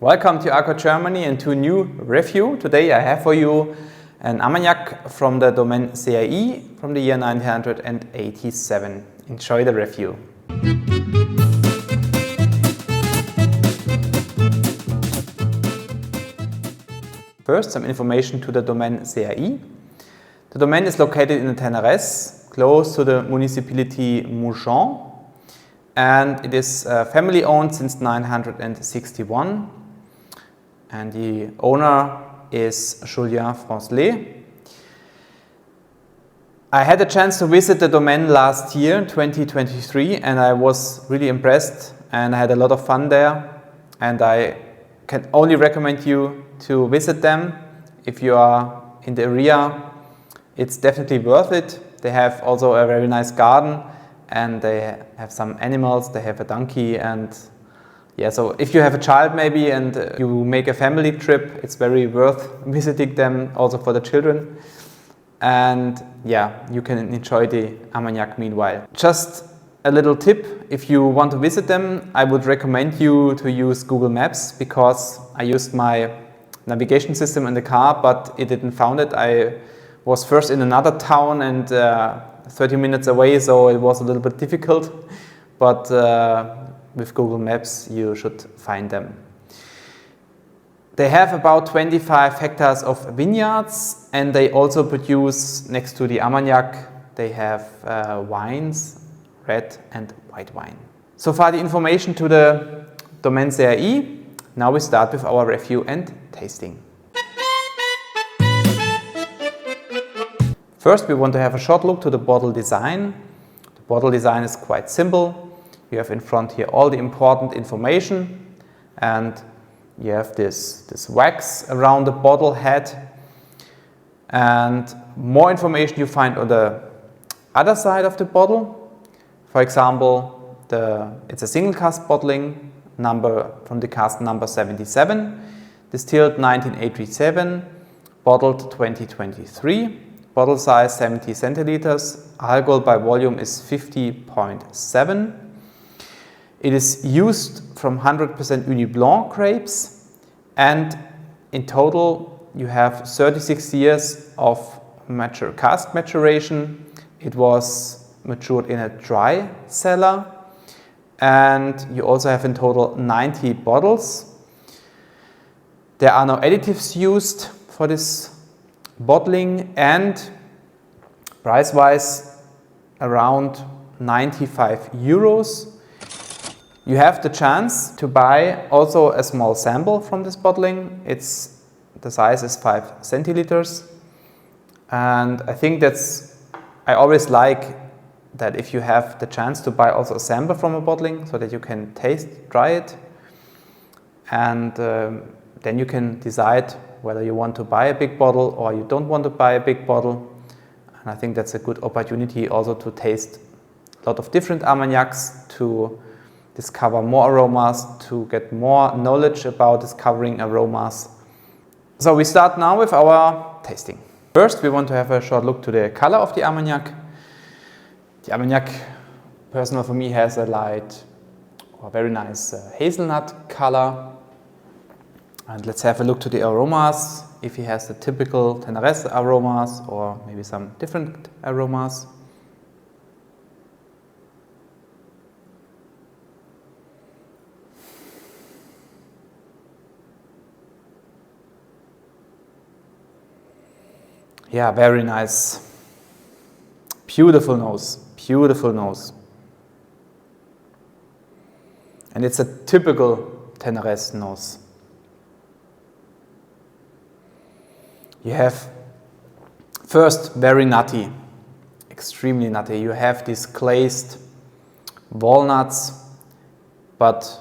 Welcome to arcoregermany and to a new review. Today I have for you an Armagnac from the Domaine Séailles from the year 1987. Enjoy the review. First, some information to the Domaine Séailles. The domain is located in the Ténarèze, close to the municipality Mougins, and it is family owned since 1961. And the owner is Julien Francelet. I had a chance to visit the domain last year, 2023, and I was really impressed and I had a lot of fun there. And I can only recommend you to visit them if you are in the area. It's definitely worth it. They have also a very nice garden and they have some animals. They have a donkey and yeah, so if you have a child maybe and you make a family trip, it's very worth visiting them also for the children. And yeah, you can enjoy the Armagnac meanwhile. Just a little tip, if you want to visit them, I would recommend you to use Google Maps because I used my navigation system in the car, but it didn't found it. I was first in another town and 30 minutes away, so it was a little bit difficult. But with Google Maps, you should find them. They have about 25 hectares of vineyards and they also produce, next to the Armagnac, they have wines, red and white wine. So far the information to the Domaine Séailles. Now we start with our review and tasting. First we want to have a short look to the bottle design. The bottle design is quite simple. You have in front here all the important information and you have this wax around the bottle head, and more information you find on the other side of the bottle. For example, it's a single cask bottling number from the cask number 77, distilled 1987, bottled 2023, bottle size 70 centiliters, alcohol by volume is 50.7. It is used from 100% Uni Blanc grapes, and in total you have 36 years of cask maturation. It was matured in a dry cellar, and you also have in total 90 bottles. There are no additives used for this bottling, and price-wise around 95 euros. You have the chance to buy also a small sample from this bottling. The size is 5 centiliters. And I think I always like that if you have the chance to buy also a sample from a bottling so that you can try it. And then you can decide whether you want to buy a big bottle or you don't want to buy a big bottle. And I think that's a good opportunity also to taste a lot of different Armagnacs, to discover more aromas, to get more knowledge about discovering aromas. So we start now with our tasting. First we want to have a short look to the color of the Armagnac. The Armagnac, personal for me, has a light or very nice hazelnut color. And let's have a look to the aromas, if he has the typical Ténarèze aromas or maybe some different aromas. Yeah, very nice. Beautiful nose, beautiful nose. And it's a typical Ténarèze nose. You have first very nutty, extremely nutty. You have these glazed walnuts, but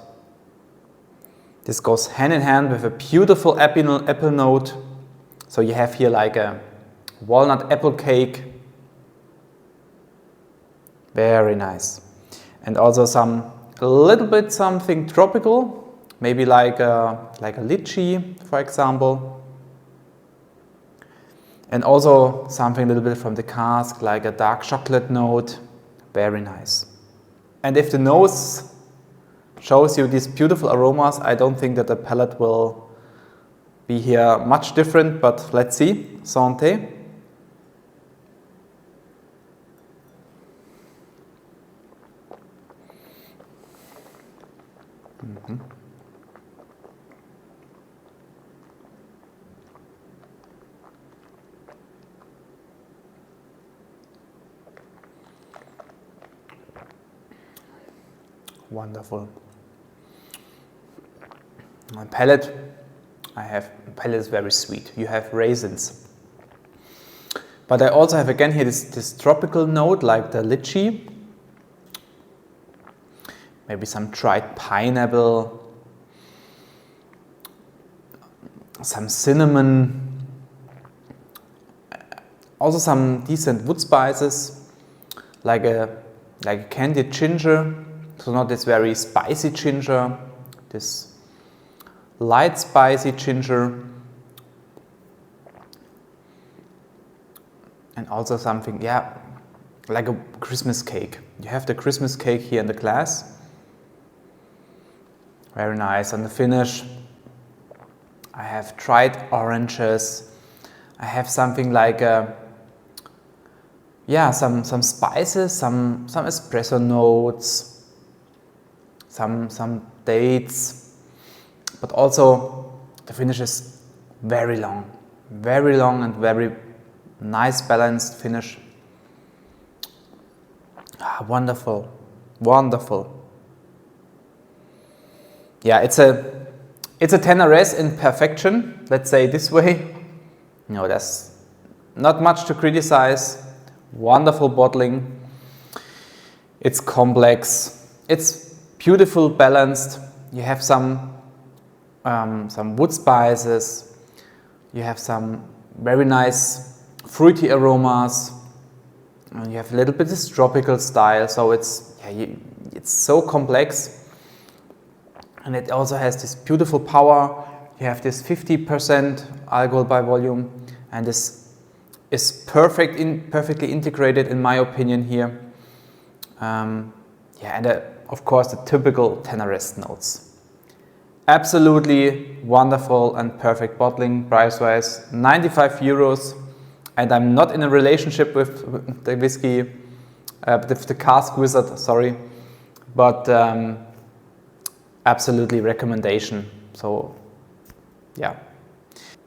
this goes hand in hand with a beautiful apple note. So you have here like a walnut apple cake, very nice. And also a little bit something tropical, maybe like a lychee, for example. And also something a little bit from the cask, like a dark chocolate note, very nice. And if the nose shows you these beautiful aromas. I don't think that the palate will be here much different, but let's see. Santé. Wonderful. My palate is very sweet. You have raisins. But I also have again here this tropical note like the lychee. Maybe some dried pineapple. Some cinnamon. Also some decent wood spices like a candied ginger. So not this very spicy ginger, this light spicy ginger, and also something, yeah, like a Christmas cake. You have the Christmas cake here in the glass. Very nice. On the finish, I have dried oranges. I have something like some spices, some espresso notes. Some dates, but also the finish is very long and very nice balanced finish. Wonderful, wonderful. Yeah, it's a Ténarèze in perfection, let's say this way. No, there's not much to criticize. Wonderful bottling. It's complex. It's beautiful, balanced. You have some wood spices. You have some very nice fruity aromas. And you have a little bit of this tropical style. So it's so complex, and it also has this beautiful power. You have this 50% alcohol by volume, and this is perfectly integrated in my opinion here. Of course, the typical Ténarèze notes. Absolutely wonderful and perfect bottling, price-wise, 95 euros. And I'm not in a relationship with the whiskey, with the Cask Wizard, sorry. But absolutely recommendation. So, yeah.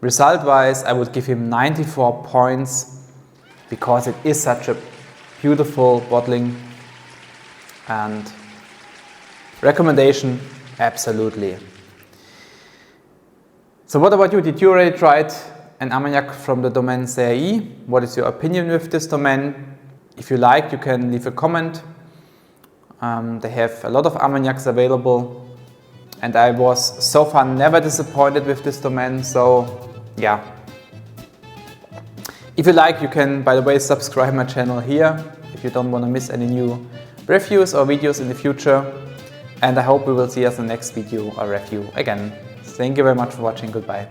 Result-wise, I would give him 94 points because it is such a beautiful bottling. And recommendation, absolutely. So what about you? Did you already try an Armagnac from the Domaine Séailles? What is your opinion with this domain? If you like, you can leave a comment. They have a lot of Armagnacs available, and I was so far never disappointed with this domain. So yeah. If you like, you can, by the way, subscribe my channel here if you don't want to miss any new reviews or videos in the future. And I hope we will see us in the next video or review again. Thank you very much for watching. Goodbye.